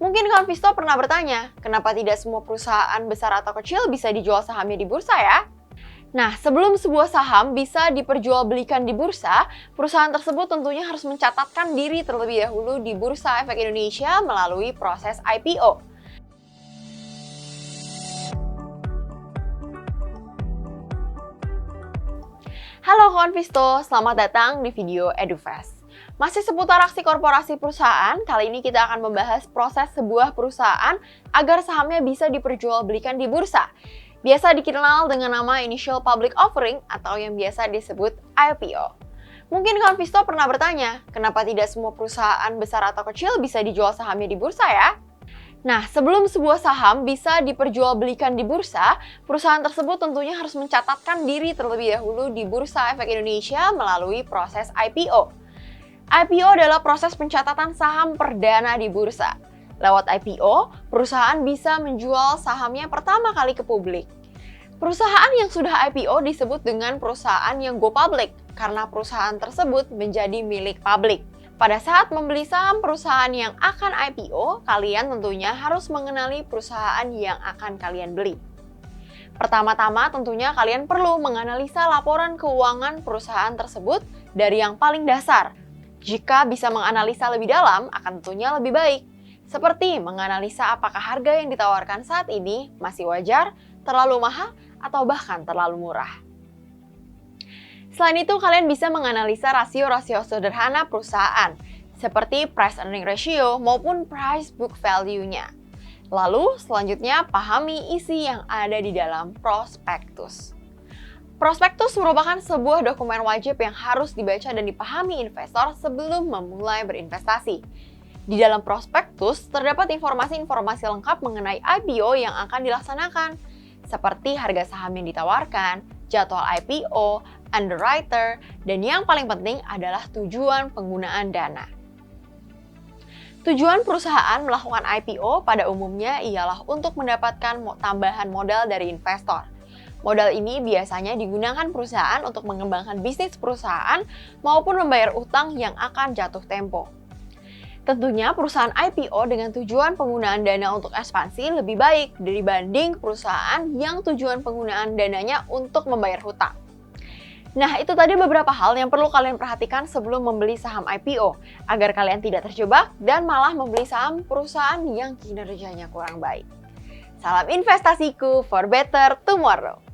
Mungkin Konvisto pernah bertanya, kenapa tidak semua perusahaan besar atau kecil bisa dijual sahamnya di bursa ya? Nah, sebelum sebuah saham bisa diperjualbelikan di bursa, perusahaan tersebut tentunya harus mencatatkan diri terlebih dahulu di Bursa Efek Indonesia melalui proses IPO. Halo Konvisto, selamat datang di video EduFast. Masih seputar aksi korporasi perusahaan, kali ini kita akan membahas proses sebuah perusahaan agar sahamnya bisa diperjualbelikan di bursa. Biasa dikenal dengan nama Initial Public Offering atau yang biasa disebut IPO. Mungkin Konvisto pernah bertanya, kenapa tidak semua perusahaan besar atau kecil bisa dijual sahamnya di bursa ya? Nah, sebelum sebuah saham bisa diperjualbelikan di bursa, perusahaan tersebut tentunya harus mencatatkan diri terlebih dahulu di Bursa Efek Indonesia melalui proses IPO. IPO adalah proses pencatatan saham perdana di bursa. Lewat IPO, perusahaan bisa menjual sahamnya pertama kali ke publik. Perusahaan yang sudah IPO disebut dengan perusahaan yang go public karena perusahaan tersebut menjadi milik publik. Pada saat membeli saham perusahaan yang akan IPO, kalian tentunya harus mengenali perusahaan yang akan kalian beli. Pertama-tama tentunya kalian perlu menganalisa laporan keuangan perusahaan tersebut dari yang paling dasar. Jika bisa menganalisa lebih dalam, akan tentunya lebih baik. Seperti menganalisa apakah harga yang ditawarkan saat ini masih wajar, terlalu mahal, atau bahkan terlalu murah. Selain itu, kalian bisa menganalisa rasio-rasio sederhana perusahaan, seperti price earning ratio maupun price book value-nya. Lalu, selanjutnya pahami isi yang ada di dalam prospektus. Prospektus merupakan sebuah dokumen wajib yang harus dibaca dan dipahami investor sebelum memulai berinvestasi. Di dalam prospektus terdapat informasi-informasi lengkap mengenai IPO yang akan dilaksanakan, seperti harga saham yang ditawarkan, jadwal IPO, underwriter, dan yang paling penting adalah tujuan penggunaan dana. Tujuan perusahaan melakukan IPO pada umumnya ialah untuk mendapatkan tambahan modal dari investor. Modal ini biasanya digunakan perusahaan untuk mengembangkan bisnis perusahaan maupun membayar utang yang akan jatuh tempo. Tentunya perusahaan IPO dengan tujuan penggunaan dana untuk ekspansi lebih baik dibanding perusahaan yang tujuan penggunaan dananya untuk membayar hutang. Nah, itu tadi beberapa hal yang perlu kalian perhatikan sebelum membeli saham IPO, agar kalian tidak terjebak dan malah membeli saham perusahaan yang kinerjanya kurang baik. Salam investasiku for better tomorrow!